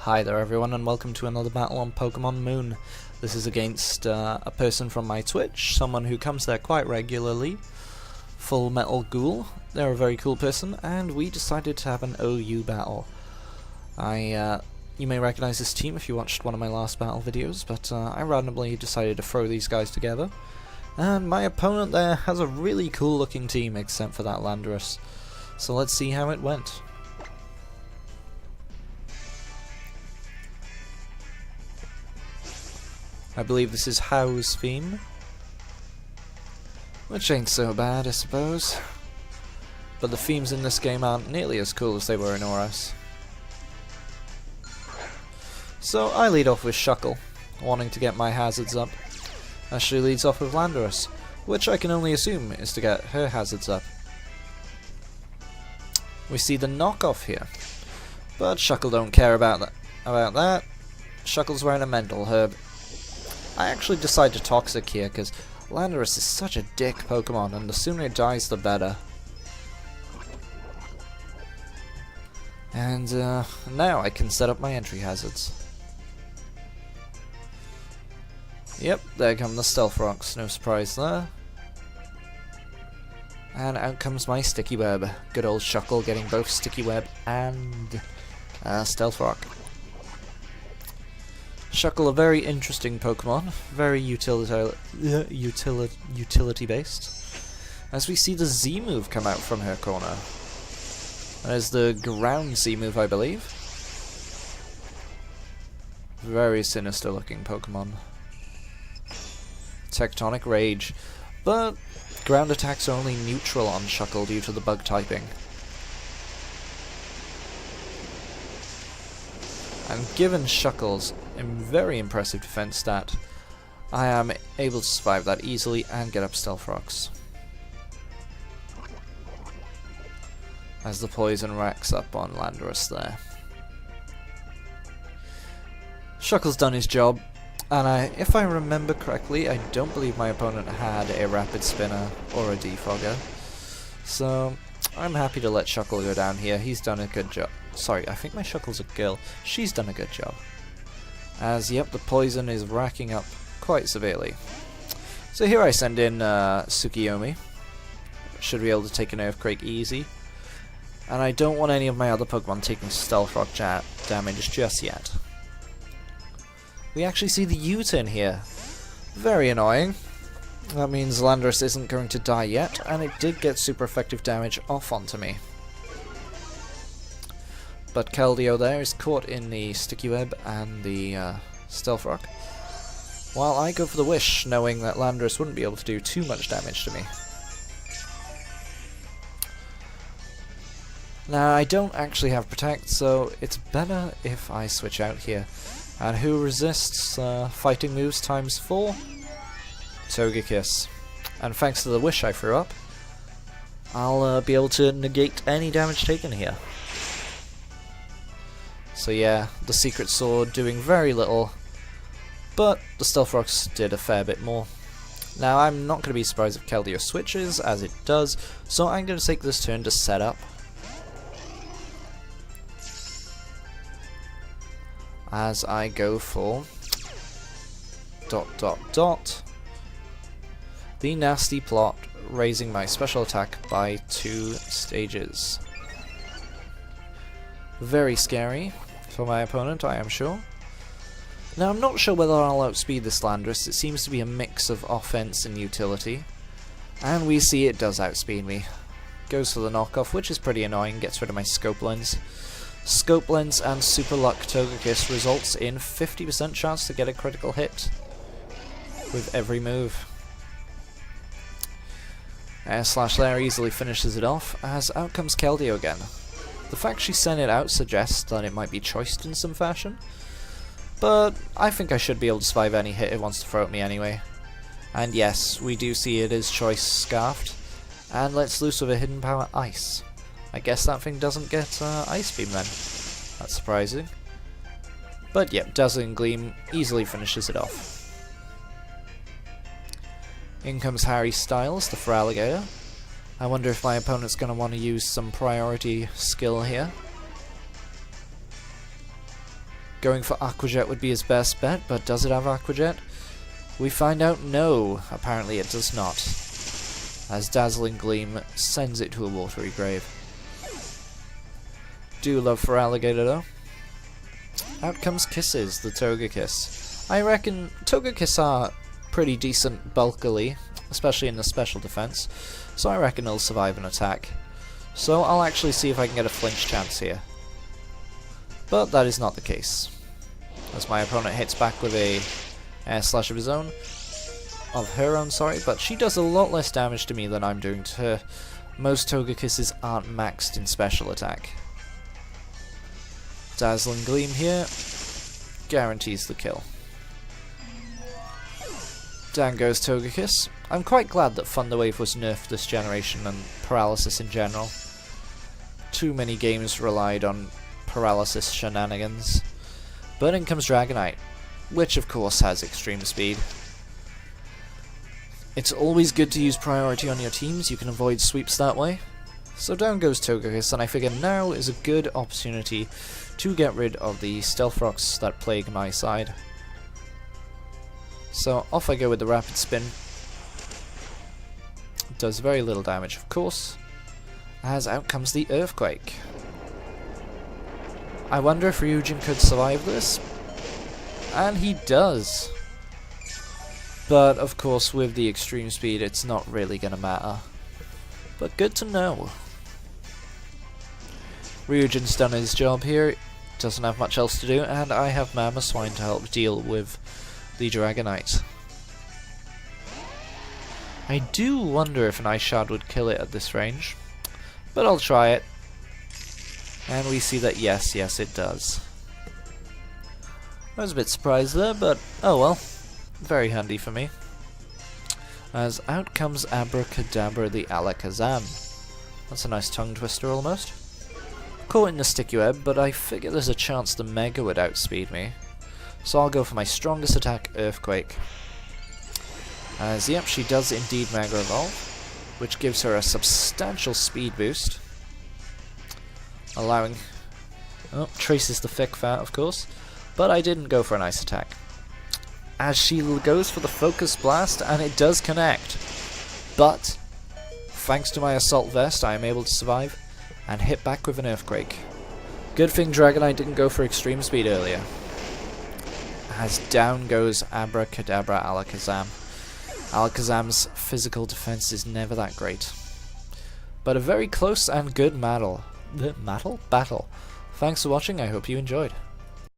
Hi there everyone and welcome to another battle on Pokemon Moon. This is against a person from my Twitch, someone who comes there quite regularly, Full Metal Ghoul. They're a very cool person and we decided to have an OU battle. You may recognize this team if you watched one of my last battle videos, but I randomly decided to throw these guys together. And my opponent there has a really cool looking team except for that Landorus. So let's see how it went. I believe this is How's theme, which ain't so bad, I suppose. But the themes in this game aren't nearly as cool as they were in ORS. So I lead off with Shuckle, wanting to get my hazards up, as she leads off with Landorus, which I can only assume is to get her hazards up. We see the knockoff here, but Shuckle don't care about that. Shuckle's wearing a mental herb. I actually decide to Toxic here because Landorus is such a dick Pokemon and the sooner it dies the better. And now I can set up my entry hazards. Yep, there come the Stealth Rocks, no surprise there. And out comes my Sticky Web. Good old Shuckle getting both Sticky Web and Stealth Rock. Shuckle, a very interesting Pokemon, very utility based. As we see the Z move come out from her corner. That is the ground Z move, I believe. Very sinister looking Pokemon. Tectonic Rage, but ground attacks are only neutral on Shuckle due to the bug typing. And given Shuckle's very impressive defense stat, I am able to survive that easily and get up Stealth Rocks. As the poison racks up on Landorus there. Shuckle's done his job, and if I remember correctly, I don't believe my opponent had a Rapid Spinner or a Defogger. So I'm happy to let Shuckle go down here. He's done a good job. Sorry, I think my Shuckle's a girl. She's done a good job. As, yep, the poison is racking up quite severely. So here I send in Tsukiyomi. Should be able to take an Earthquake easy. And I don't want any of my other Pokemon taking Stealth Rock damage just yet. We actually see the U-turn here. Very annoying. That means Landorus isn't going to die yet, and it did get super effective damage off onto me. But Keldeo there is caught in the Sticky Web and the Stealth Rock, while I go for the Wish, knowing that Landorus wouldn't be able to do too much damage to me. Now I don't actually have Protect, so it's better if I switch out here. And who resists fighting moves times 4? Togekiss. And thanks to the Wish I threw up, I'll be able to negate any damage taken here. So yeah, the Secret Sword doing very little, but the Stealth Rocks did a fair bit more. Now I'm not going to be surprised if Keldeo switches, as it does, so I'm going to take this turn to set up. As I go for the Nasty Plot, raising my special attack by 2 stages. Very scary for my opponent, I am sure. Now I'm not sure whether I'll outspeed this Landorus. It seems to be a mix of offense and utility. And we see it does outspeed me. Goes for the knockoff, which is pretty annoying, gets rid of my Scope Lens. Scope Lens and Super Luck Togekiss results in 50% chance to get a critical hit with every move. Air Slash there easily finishes it off, as out comes Keldeo again. The fact she sent it out suggests that it might be choiced in some fashion, but I think I should be able to survive any hit it wants to throw at me anyway. And yes, we do see it is choice scarfed, and lets loose with a Hidden Power Ice. I guess that thing doesn't get Ice Beam then. That's surprising. But yep, Dazzling Gleam easily finishes it off. In comes Harry Styles, the Feraligatr. I wonder if my opponent's going to want to use some priority skill here. Going for Aqua Jet would be his best bet, but does it have Aqua Jet? We find out no, apparently it does not, as Dazzling Gleam sends it to a watery grave. Do love for Alligator though. Out comes Kisses, the Togekiss. I reckon Togekiss are pretty decent bulkily, especially in the special defense, so I reckon it'll survive an attack. So I'll actually see if I can get a flinch chance here. But that is not the case, as my opponent hits back with a air slash of his own, of her own, sorry, but she does a lot less damage to me than I'm doing to her. Most Togekisses aren't maxed in special attack. Dazzling Gleam here guarantees the kill. Down goes Togekiss. I'm quite glad that Thunder Wave was nerfed this generation and Paralysis in general. Too many games relied on Paralysis shenanigans. But in comes Dragonite, which of course has extreme speed. It's always good to use priority on your teams, you can avoid sweeps that way. So down goes Togekiss, and I figure now is a good opportunity to get rid of the Stealth Rocks that plague my side. So off I go with the Rapid Spin. Does very little damage, of course, as out comes the Earthquake. I wonder if Ryujin could survive this, and he does. But of course with the extreme speed it's not really gonna matter. But good to know. Ryujin's done his job here, doesn't have much else to do, and I have Mamoswine to help deal with the Dragonite. I do wonder if an Ice Shard would kill it at this range, but I'll try it. And we see that yes, it does. I was a bit surprised there, but oh well. Very handy for me. As out comes Abracadabra the Alakazam. That's a nice tongue twister almost. Caught in the sticky web, but I figure there's a chance the Mega would outspeed me. So I'll go for my strongest attack, Earthquake. As yep, she does indeed Mega Evolve, which gives her a substantial speed boost. Allowing... oh, traces the Thick Fat, of course. But I didn't go for an Ice attack. As she goes for the Focus Blast, and it does connect. But, thanks to my Assault Vest, I am able to survive and hit back with an Earthquake. Good thing Dragonite didn't go for extreme speed earlier. As down goes Abracadabra Alakazam. Alakazam's physical defense is never that great. But a very close and good battle. Thanks for watching, I hope you enjoyed.